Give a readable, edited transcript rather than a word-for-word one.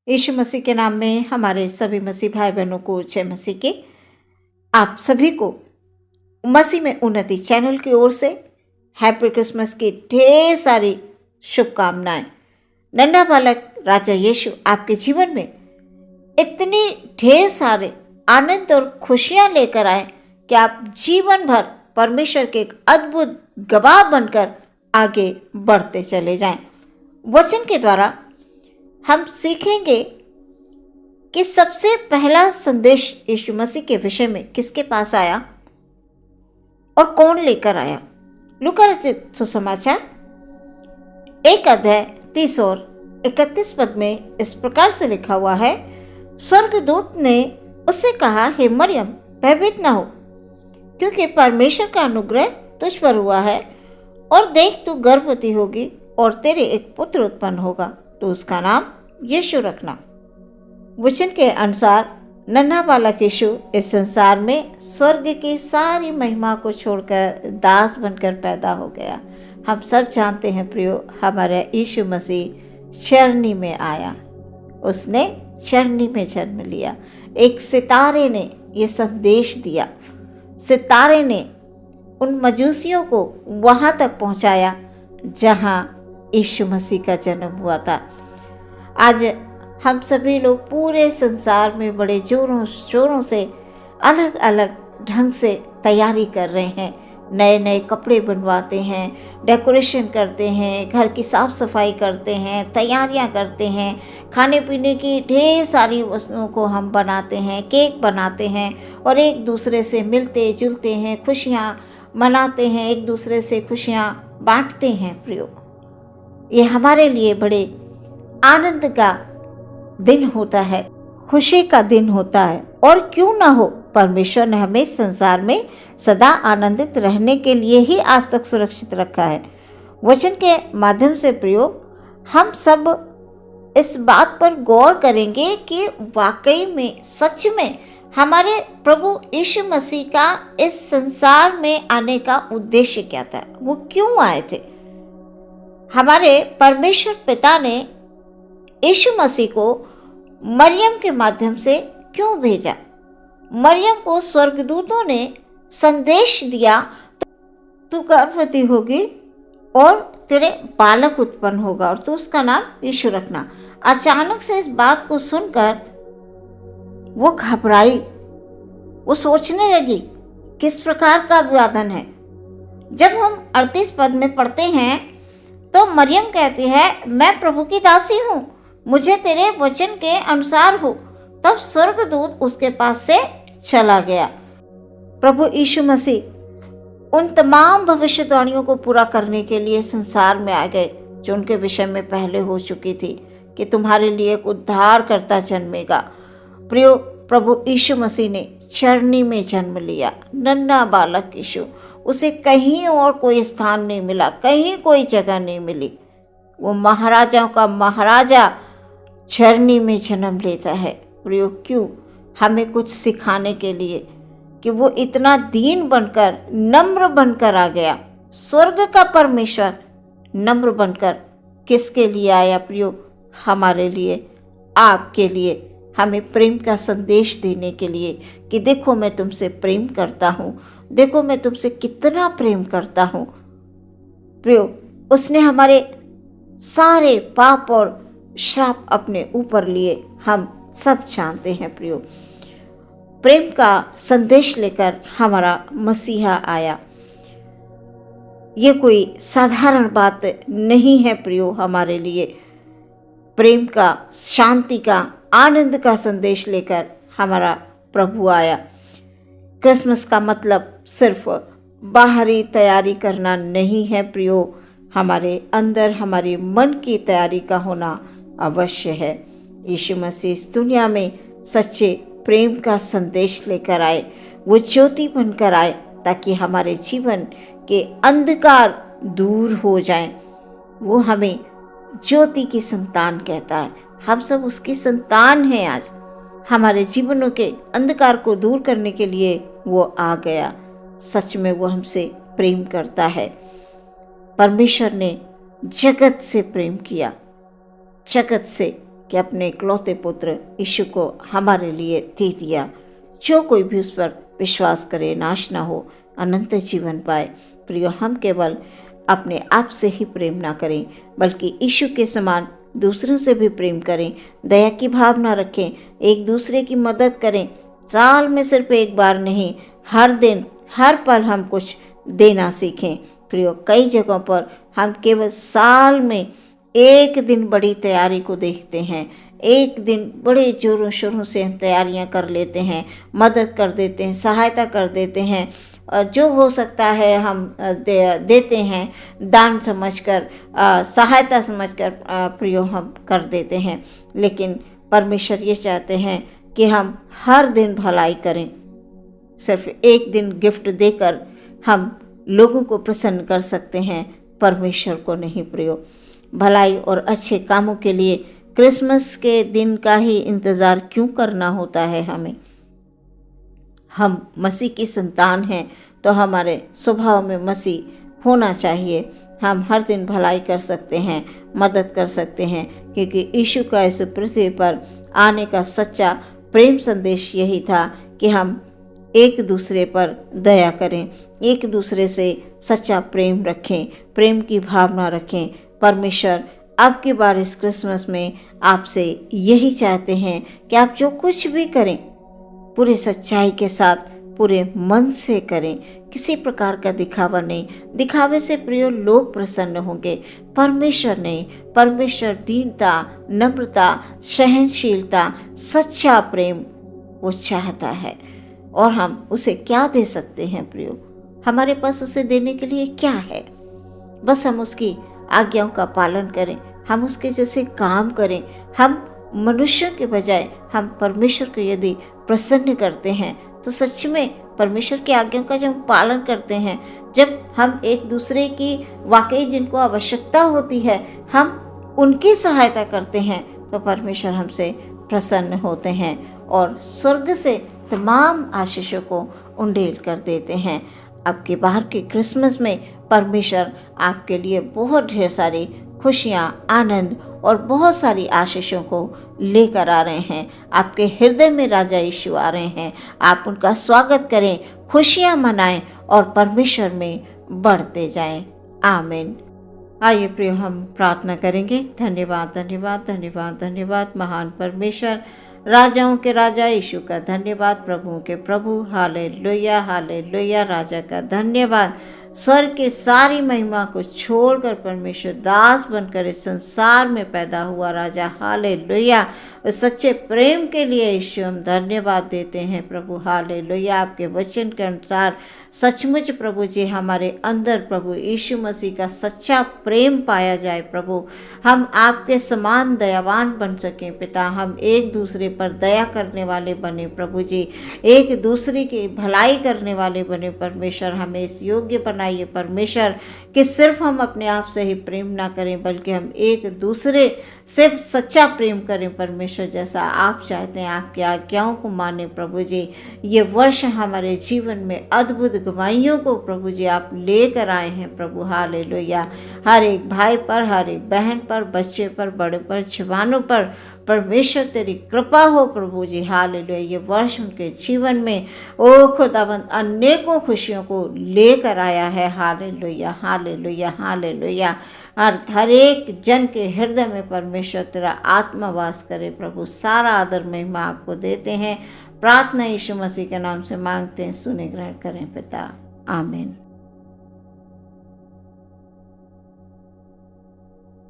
यीशु मसीह के नाम में हमारे सभी मसीह भाई बहनों को जय मसीह की। आप सभी को मसीह में उन्नति चैनल की ओर से हैप्पी क्रिसमस की ढेर सारी शुभकामनाएं। नन्हा बालक राजा यीशु आपके जीवन में इतनी ढेर सारे आनंद और खुशियां लेकर आए कि आप जीवन भर परमेश्वर के एक अद्भुत गवाह बनकर आगे बढ़ते चले जाएं। वचन के द्वारा हम सीखेंगे कि सबसे पहला संदेश यीशु मसीह के विषय में किसके पास आया और कौन लेकर आया। लूका रचित सुसमाचार 1 अध्याय 30 और 31 पद में इस प्रकार से लिखा हुआ है, स्वर्गदूत ने उससे कहा, हे मरियम, भयभीत न हो, क्योंकि परमेश्वर का अनुग्रह तुझ पर हुआ है, और देख तू गर्भवती होगी और तेरे एक पुत्र उत्पन्न होगा, तो उसका नाम यीशु रखना। वचन के अनुसार नन्हा बालक यीशु इस संसार में स्वर्ग की सारी महिमा को छोड़कर दास बनकर पैदा हो गया। हम सब जानते हैं प्रियो, हमारा यीशु मसीह चरनी में आया, उसने चरनी में जन्म लिया। एक सितारे ने ये संदेश दिया, सितारे ने उन मजूसियों को वहाँ तक पहुँचाया जहाँ यीशु मसीह का जन्म हुआ था। आज हम सभी लोग पूरे संसार में बड़े जोरों शोरों से अलग अलग ढंग से तैयारी कर रहे हैं। नए नए कपड़े बनवाते हैं, डेकोरेशन करते हैं, घर की साफ सफाई करते हैं, तैयारियां करते हैं, खाने पीने की ढेर सारी वस्तुओं को हम बनाते हैं, केक बनाते हैं और एक दूसरे से मिलते जुलते हैं, खुशियां मनाते हैं, एक दूसरे से खुशियां बांटते हैं। प्रियो, ये हमारे लिए बड़े आनंद का दिन होता है, खुशी का दिन होता है। और क्यों ना हो, परमेश्वर ने हमें संसार में सदा आनंदित रहने के लिए ही आज तक सुरक्षित रखा है। वचन के माध्यम से प्रियो, हम सब इस बात पर गौर करेंगे कि वाकई में सच में हमारे प्रभु यीशु मसीह का इस संसार में आने का उद्देश्य क्या था, वो क्यों आए थे। हमारे परमेश्वर पिता ने यीशु मसीह को मरियम के माध्यम से क्यों भेजा। मरियम को स्वर्गदूतों ने संदेश दिया, तू गर्भवती होगी और तेरे बालक उत्पन्न होगा और तू उसका नाम यीशु रखना। अचानक से इस बात को सुनकर वो घबराई, वो सोचने लगी किस प्रकार का अभिवादन है। जब हम 38 पद में पढ़ते हैं तो मरियम कहती है, मैं प्रभु की दासी हूँ, मुझे तेरे वचन के अनुसार हो। तब स्वर्गदूत उसके पास से चला गया। प्रभु यीशु मसीह उन तमाम भविष्यवाणियों को पूरा करने के लिए संसार में आ गए जो उनके विषय में पहले हो चुकी थी कि तुम्हारे लिए एक उद्धारकर्ता जन्मेगा। प्रियो, प्रभु यीशु मसीह ने चरनी में जन्म लिया, नन्हा बालक यीशु। उसे कहीं और कोई स्थान नहीं मिला, कहीं कोई जगह नहीं मिली। वो महाराजाओं का महाराजा चरनी में जन्म लेता है। प्रियो, क्यों? हमें कुछ सिखाने के लिए कि वो इतना दीन बनकर, नम्र बनकर आ गया। स्वर्ग का परमेश्वर नम्र बनकर किसके लिए आया प्रियो? हमारे लिए, आपके लिए, हमें प्रेम का संदेश देने के लिए कि देखो मैं तुमसे प्रेम करता हूँ, देखो मैं तुमसे कितना प्रेम करता हूँ। प्रियो, उसने हमारे सारे पाप और श्राप अपने ऊपर लिए, हम सब जानते हैं। प्रियो, प्रेम का संदेश लेकर हमारा मसीहा आया। ये कोई साधारण बात नहीं है प्रियो। हमारे लिए प्रेम का, शांति का, आनंद का संदेश लेकर हमारा प्रभु आया। क्रिसमस का मतलब सिर्फ बाहरी तैयारी करना नहीं है प्रियो, हमारे अंदर, हमारे मन की तैयारी का होना अवश्य है। यीशु मसीह इस दुनिया में सच्चे प्रेम का संदेश लेकर आए, वो ज्योति बनकर आए ताकि हमारे जीवन के अंधकार दूर हो जाएं। वो हमें ज्योति की संतान कहता है, हम सब उसकी संतान हैं। आज हमारे जीवनों के अंधकार को दूर करने के लिए वो आ गया। सच में वो हमसे प्रेम करता है। परमेश्वर ने जगत से प्रेम किया, जगत से कि अपने इकलौते पुत्र यीशु को हमारे लिए दे दिया। जो कोई भी उस पर विश्वास करे नाश ना हो, अनंत जीवन पाए। प्रियो, हम केवल अपने आप से ही प्रेम ना करें, बल्कि यीशु के समान दूसरों से भी प्रेम करें, दया की भावना रखें, एक दूसरे की मदद करें। साल में सिर्फ एक बार नहीं, हर दिन हर पल हम कुछ देना सीखें। प्रियो, कई जगहों पर हम केवल साल में एक दिन बड़ी तैयारी को देखते हैं, एक दिन बड़े जोरों शोरों से हम तैयारियां कर लेते हैं, मदद कर देते हैं, सहायता कर देते हैं, जो हो सकता है हम देते हैं, दान समझकर, सहायता समझकर प्रियो हम कर देते हैं। लेकिन परमेश्वर ये चाहते हैं कि हम हर दिन भलाई करें। सिर्फ एक दिन गिफ्ट देकर हम लोगों को प्रसन्न कर सकते हैं, परमेश्वर को नहीं। प्रियो, भलाई और अच्छे कामों के लिए क्रिसमस के दिन का ही इंतज़ार क्यों करना होता है हमें? हम मसीह की संतान हैं तो हमारे स्वभाव में मसीह होना चाहिए। हम हर दिन भलाई कर सकते हैं, मदद कर सकते हैं, क्योंकि यीशु का इस पृथ्वी पर आने का सच्चा प्रेम संदेश यही था कि हम एक दूसरे पर दया करें, एक दूसरे से सच्चा प्रेम रखें, प्रेम की भावना रखें। परमेश्वर अब की बार इस क्रिसमस में आपसे यही चाहते हैं कि आप जो कुछ भी करें पूरी सच्चाई के साथ, पूरे मन से करें, किसी प्रकार का दिखावा नहीं। दिखावे से प्रियो लोग प्रसन्न होंगे, परमेश्वर नहीं। परमेश्वर दीनता, नम्रता, सहनशीलता, सच्चा प्रेम वो चाहता है। और हम उसे क्या दे सकते हैं प्रियो? हमारे पास उसे देने के लिए क्या है? बस हम उसकी आज्ञाओं का पालन करें, हम उसके जैसे काम करें। हम मनुष्यों के बजाय हम परमेश्वर को यदि प्रसन्न करते हैं तो सच में परमेश्वर की आज्ञाओं का जब हम पालन करते हैं, जब हम एक दूसरे की वाकई जिनको आवश्यकता होती है हम उनकी सहायता करते हैं, तो परमेश्वर हमसे प्रसन्न होते हैं और स्वर्ग से तमाम आशीषों को उंडेल कर देते हैं। अब के बाहर के क्रिसमस में परमेश्वर आपके लिए बहुत ढेर सारी खुशियाँ, आनंद और बहुत सारी आशीषों को लेकर आ रहे हैं। आपके हृदय में राजा यीशु आ रहे हैं। आप उनका स्वागत करें, खुशियाँ मनाएं और परमेश्वर में बढ़ते जाएं। आमीन। आइए प्रिय, हम प्रार्थना करेंगे। धन्यवाद धन्यवाद धन्यवाद धन्यवाद महान परमेश्वर, राजाओं के राजा यीशु का धन्यवाद, प्रभुओं के प्रभु, हालेलुया हालेलुया। राजा का धन्यवाद। स्वर्ग की सारी महिमा को छोड़कर परमेश्वर दास बनकर इस संसार में पैदा हुआ राजा, हालेलुया। उस सच्चे प्रेम के लिए यीशु हम धन्यवाद देते हैं प्रभु, हालेलुया। आपके वचन के अनुसार सचमुच प्रभु जी हमारे अंदर प्रभु यीशु मसीह का सच्चा प्रेम पाया जाए प्रभु। हम आपके समान दयावान बन सकें पिता। हम एक दूसरे पर दया करने वाले बने प्रभु जी, एक दूसरे की भलाई करने वाले बने परमेश्वर। हमें इस योग्य बनाइए परमेश्वर कि सिर्फ हम अपने आप से ही प्रेम ना करें, बल्कि हम एक दूसरे से सच्चा प्रेम करें परमेश्वर, जैसा आप चाहते हैं। आपकी आज्ञाओं को माने प्रभु जी। ये वर्ष हमारे जीवन में अद्भुत गवाहियों को प्रभु जी आप लेकर आए हैं प्रभु, हालेलुया। हर एक भाई पर, हर एक बहन पर, बच्चे पर, बड़े पर, जवानों पर परमेश्वर तेरी कृपा हो प्रभु जी, हालेलुया। ये वर्ष उनके जीवन में ओ खुदावंद अनेकों खुशियों को लेकर आया है, हालेलुया हालेलुया हालेलुया। हर एक जन के हृदय में परमेश्वर तेरा आत्मा वास करे प्रभु। सारा आदर महिमा आपको देते हैं। प्रार्थना यीशु मसीह के नाम से मांगते हैं, सुने ग्रहण करें पिता, आमीन।